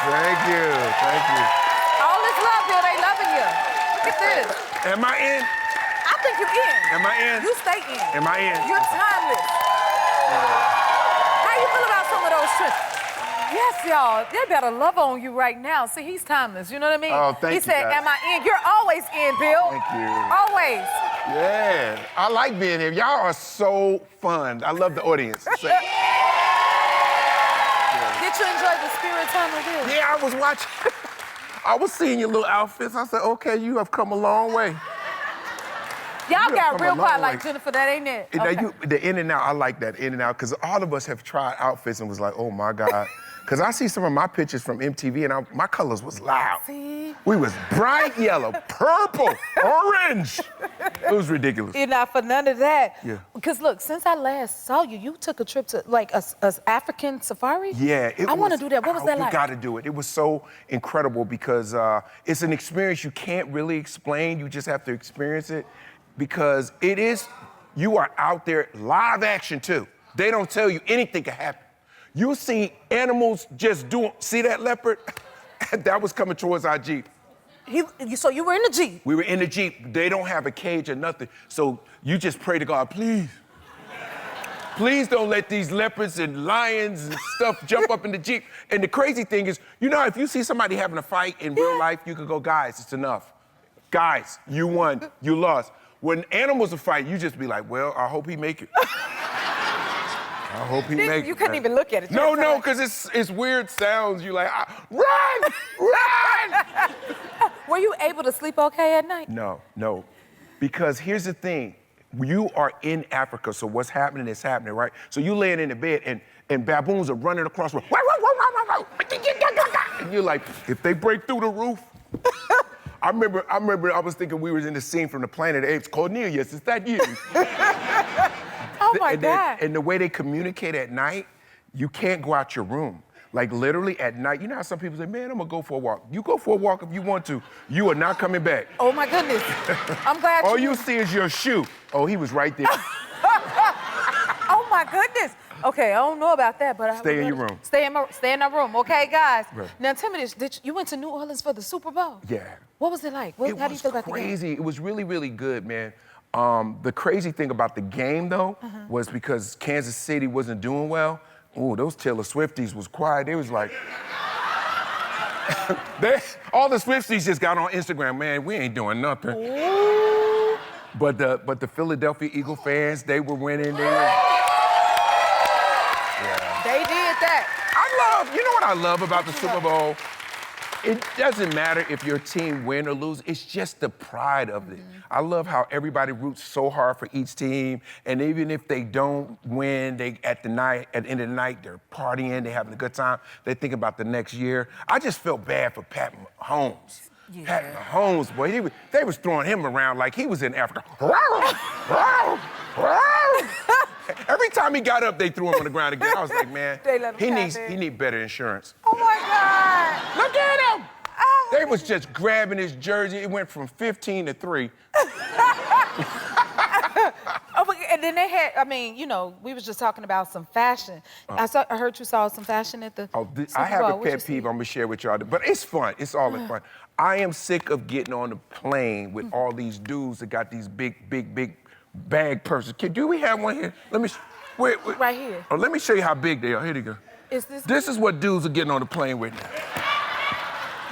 Thank you. Thank you. All this love, Bill, they loving you. Look at this. Am I in? I think you in. Am I in? You stay in. Am I in? You're timeless. How you feel about some of those tricks? Yes, y'all. They better love on you right now. See, he's timeless. You know what I mean? Oh, thank you, He said, guys. am I in? You're always in, Bill. Thank you. Always. Yeah. I like being here. Y'all are so fun. I love the audience. Did you enjoy the spirit time of this? Yeah, I was watching. I was seeing your little outfits. I said, okay, you have come a long way. Y'all got come real a long quiet way. like Jennifer, that ain't it. And Okay. the in and out, I like that in and out, because all of us have tried outfits and was like, oh my God. Because I see some of my pictures from MTV and my colors was loud. See? We was bright yellow, purple, orange. It was ridiculous. You're not for none of that. Yeah. Because look, since I last saw you, you took a trip to like a African safari? Yeah, I want to do that. What was that like? You got to do it. It was so incredible because it's an experience you can't really explain. You just have to experience it because you are out there, live action too. They don't tell you anything can happen. You'll see animals just see that leopard? That was coming towards our Jeep. So you were in the Jeep? We were in the Jeep. They don't have a cage or nothing. So you just pray to God, please. Please don't let these leopards and lions and stuff jump up in the Jeep. And the crazy thing is, you know, if you see somebody having a fight in real life, you can go, guys, it's enough. Guys, you won, you lost. When animals are fighting, you just be like, well, I hope he make it. I hope he make it. You couldn't even look at it. No, because it's weird sounds. You like, run, run! Were you able to sleep okay at night? No. Because here's the thing. You are in Africa, so what's happening is happening, right? So you laying in the bed and baboons are running across. And you're like, if they break through the roof. I remember I was thinking we was in the scene from the Planet of the Apes. Cornelius, is that you? Oh my God. And the way they communicate at night, you can't go out your room. Like literally at night, you know how some people say, man, I'm gonna go for a walk. You go for a walk if you want to. You are not coming back. Oh my goodness. I'm glad All you see is your shoe. Oh, he was right there. Oh my goodness. Okay, I don't know about that, but Stay in your room. Stay in our room, okay, guys? Right. Now tell me this, you went to New Orleans for the Super Bowl? Yeah. What was it like? How do you feel about the game? It was crazy. It was really, really good, man. The crazy thing about the game, though, was because Kansas City wasn't doing well. Ooh, those Taylor Swifties was quiet. They was like, all the Swifties just got on Instagram, man, we ain't doing nothing. Ooh. But the Philadelphia Eagle fans, they were winning. They did that. You know what I love about the Super Bowl? It doesn't matter if your team win or lose, it's just the pride of it. I love how everybody roots so hard for each team, and even if they don't win, at the end of the night, they're partying, they're having a good time, they think about the next year. I just felt bad for Pat Mahomes. Yeah. Pat Mahomes, boy, they was throwing him around like he was in Africa. Every time he got up, they threw him on the ground again. I was like, man, he need better insurance. Oh my God. Look at him. Oh. They was just grabbing his jersey. It went from 15 to 3. And then they had, you know, we was just talking about some fashion. I heard you saw some fashion at the Super Bowl. I have a pet peeve I'm gonna share with y'all, but it's fun. It's all in fun. I am sick of getting on the plane with all these dudes that got these big bag purses. Do we have one here? Let me, wait. Right here. Oh, let me show you how big they are. Here they go. This is what dudes are getting on the plane with now.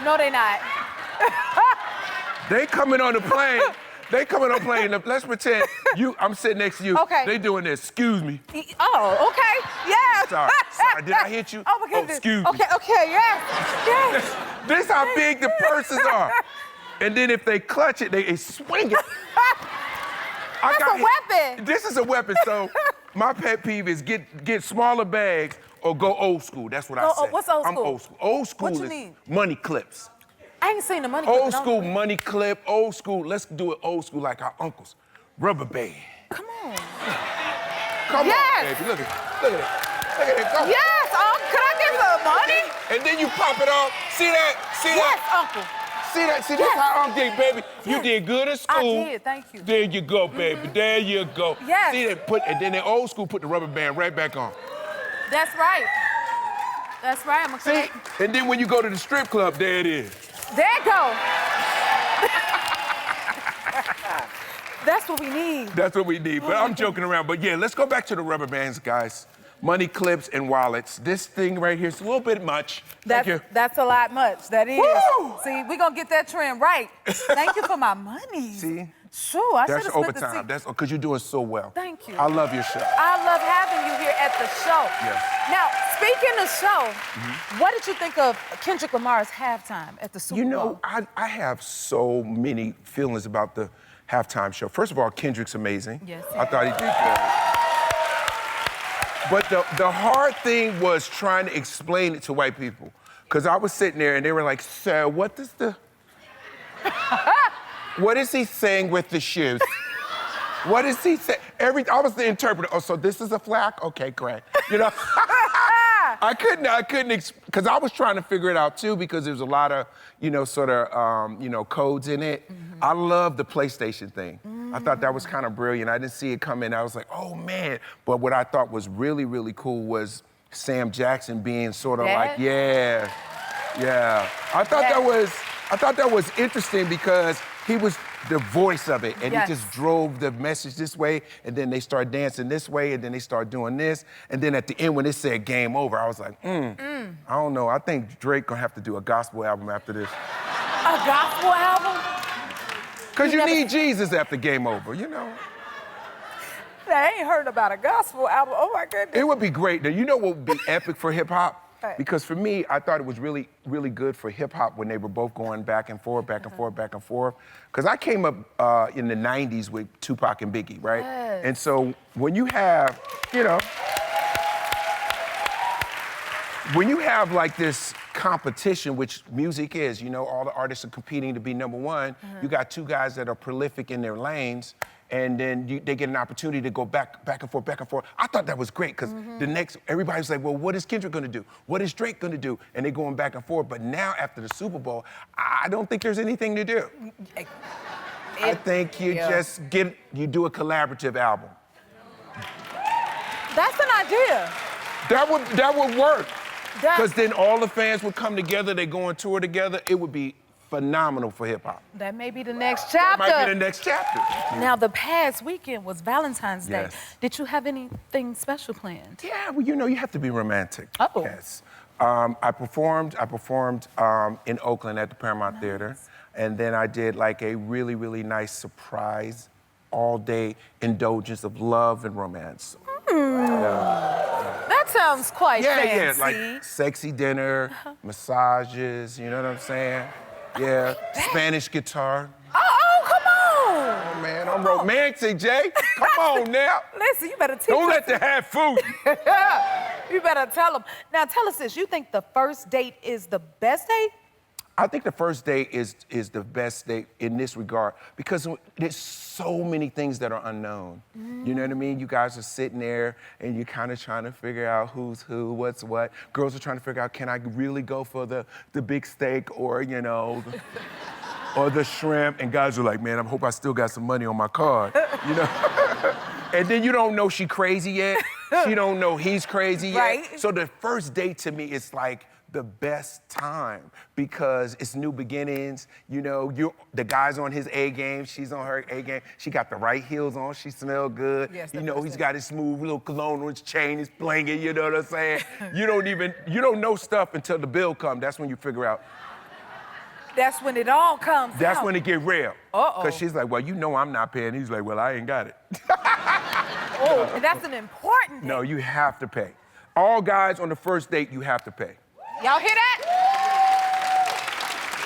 No, they not. They coming on the plane. Let's pretend I'm sitting next to you. Okay. They doing this. Excuse me. Oh, okay. Yes. Sorry. Did I hit you? Oh my goodness. Excuse me. Okay, yes. This how big the purses are. And then if they clutch it, they swing it. That's a weapon. This is a weapon. So my pet peeve is get smaller bags or go old school. That's what I say. What's old school? I'm old school. Old school What you is need? money clips. I ain't seen the money clip. Old school money clip, old school. Let's do it old school like our uncles. Rubber band. Come on. Come on, baby. Look at it. Go. Yes, can I get some money? And then you pop it off. See that? Yes, uncle. See that? See, this how Uncle did, baby. You did good in school. I did, thank you. There you go, baby. There you go. Yes. See that? And then the old school put the rubber band right back on. That's right. That's right, I'm gonna See? And then when you go to the strip club, there it is. There you go. That's what we need. That's what we need. But I'm joking around. But yeah, let's go back to the rubber bands, guys. Money clips and wallets. This thing right here is a little bit much. Thank you. That's a lot much. That is. Woo! See, we're gonna get that trend right. Thank you for my money. See? Sure, I should That's have spent overtime. That's because you're doing so well. Thank you. I love your show. I love having you here at the show. Yes. Now, speaking of show, what did you think of Kendrick Lamar's halftime at the Super Bowl? You know, I have so many feelings about the halftime show. First of all, Kendrick's amazing. Yes. I thought he did good. But the hard thing was trying to explain it to white people. Because I was sitting there and they were like, "Sir, what is he saying with the shoes? What is he saying?" I was the interpreter. "Oh, so this is a flag? Okay, great." You know? I couldn't, because I was trying to figure it out too, because there's a lot of, codes in it. I love the PlayStation thing. I thought that was kind of brilliant. I didn't see it coming. I was like, oh man. But what I thought was really, really cool was Sam Jackson being sort of like, yeah. I thought that was interesting because he was the voice of it, and he just drove the message this way, and then they start dancing this way, and then they start doing this, and then at the end when it said game over, I was like, I don't know. I think Drake gonna have to do a gospel album after this. A gospel album? Because you need Jesus after game over, you know. I ain't heard about a gospel album. Oh my goodness. It would be great. Now, you know what would be epic for hip hop? Right. Because for me, I thought it was really, really good for hip hop when they were both going back and forth, back and forth, back and forth. Because I came up in the 90s with Tupac and Biggie, right? Yes. And so when you have, when you have like this competition, which music is, all the artists are competing to be number one, you got two guys that are prolific in their lanes, and then they get an opportunity to go back and forth, back and forth. I thought that was great, because everybody's like, well, what is Kendrick gonna do? What is Drake gonna do? And they're going back and forth. But now, after the Super Bowl, I don't think there's anything to do. I think you you do a collaborative album. That's an idea. That would work. Because then all the fans would come together, they go on tour together. It would be phenomenal for hip hop. That may be the next chapter. That might be the next chapter. Now, the past weekend was Valentine's Day. Yes. Did you have anything special planned? Yeah, well, you have to be romantic. Oh. Yes. I performed in Oakland at the Paramount Theater. And then I did like a really, really nice surprise all-day indulgence of love and romance. That sounds quite fancy. Yeah, like sexy dinner, massages, you know what I'm saying? Yeah, Spanish guitar. Oh, come on! Oh, man, I'm romantic, Jay. Come on now. Listen, you better teach Don't us. let the have food. You better tell them. Now, tell us this. You think the first date is the best date? I think the first date is the best date in this regard, because there's so many things that are unknown. You know what I mean? You guys are sitting there and you're kind of trying to figure out who's who, what's what. Girls are trying to figure out, can I really go for the big steak or, or the shrimp? And guys are like, man, I hope I still got some money on my card, And then you don't know she crazy yet. She don't know he's crazy yet. Right. So the first date to me is like the best time, because it's new beginnings. The guy's on his A game, she's on her A game. She got the right heels on, she smell good. Yes, He's got his smooth little cologne on his chain, is blinging, you know what I'm saying? You don't know stuff until the bill comes. That's when you figure out. That's when it all comes out. That's when it get real. Uh-oh. Because she's like, well, I'm not paying. He's like, well, I ain't got it. Oh, and that's an important thing. No, you have to pay. All guys on the first date, you have to pay. Y'all hear that?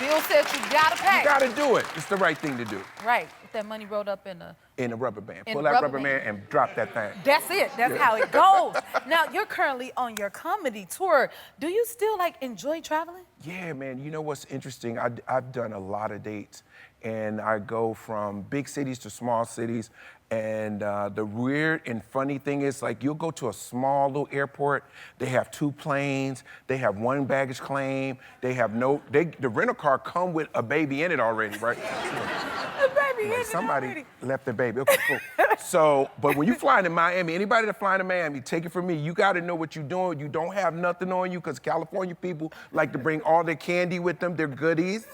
Bill said you gotta pay. You gotta do it. It's the right thing to do. Right. With that money rolled up in a rubber band. In Pull a that rubber rubber band and drop that thing. That's it. That's how it goes. Now, you're currently on your comedy tour. Do you still enjoy traveling? Yeah, man. You know what's interesting? I've done a lot of dates, and I go from big cities to small cities. And the weird and funny thing is, you'll go to a small little airport, they have 2 planes, they have 1 baggage claim, they have the rental car come with a baby in it already, right? The baby in it Somebody already. left their baby. Okay, cool. So, but when you flying to Miami, anybody that flying to Miami, take it from me, you gotta know what you're doing. You don't have nothing on you, because California people like to bring all their candy with them, their goodies.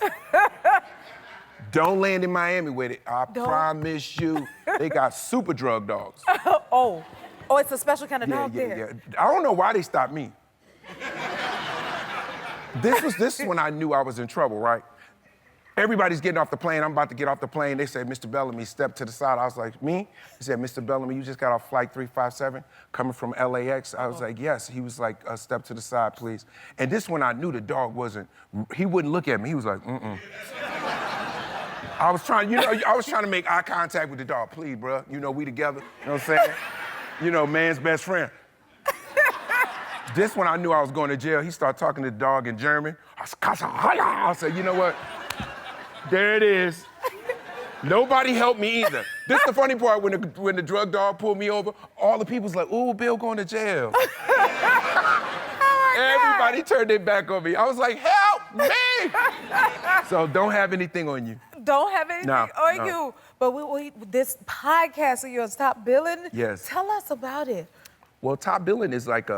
Don't land in Miami with it. I promise you. They got super drug dogs. Oh, it's a special kind of dog there. Yeah. I don't know why they stopped me. This is when I knew I was in trouble, right? Everybody's getting off the plane. I'm about to get off the plane. They said, Mr. Bellamy, step to the side. I was like, me? He said, Mr. Bellamy, you just got off flight 357 coming from LAX. I was like, yes. He was like, step to the side, please. And this one I knew the dog he wouldn't look at me. He was like, I was trying to make eye contact with the dog. Please, bro, you know we together. You know what I'm saying? You know, man's best friend. This one I knew I was going to jail. He started talking to the dog in German. I said, you know what? There it is. Nobody helped me either. This is the funny part, when the drug dog pulled me over, all the people's like, ooh, Bill going to jail. Everybody turned their back on me. I was like, help me! So don't have anything on you. Don't have anything on you. But this podcast of yours, Top Billing, yes. Tell us about it. Well, Top Billing is like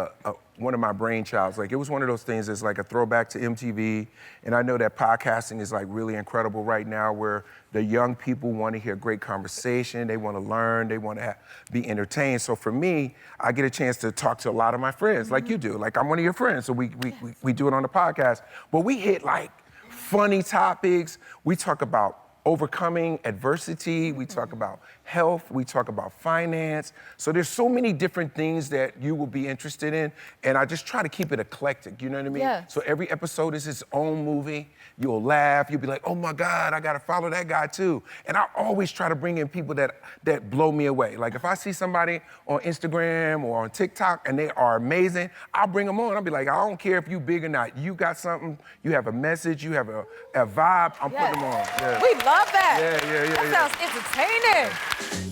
one of my brainchilds. Like, it was one of those things that's like a throwback to MTV. And I know that podcasting is like really incredible right now, where the young people want to hear great conversation, they want to learn, they want to be entertained. So for me, I get a chance to talk to a lot of my friends, like you do. Like, I'm one of your friends, so we do it on the podcast. But we hit like funny topics. We talk about overcoming adversity, we talk about health, we talk about finance. So there's so many different things that you will be interested in, and I just try to keep it eclectic, you know what I mean? Yeah. So every episode is its own movie. You'll laugh, you'll be like, oh my God, I gotta follow that guy too. And I always try to bring in people that blow me away. Like, if I see somebody on Instagram or on TikTok and they are amazing, I'll bring them on. I'll be like, I don't care if you big or not. You got something, you have a message, you have a vibe, I'm putting them on. Yeah. We love that. Yeah. That sounds entertaining.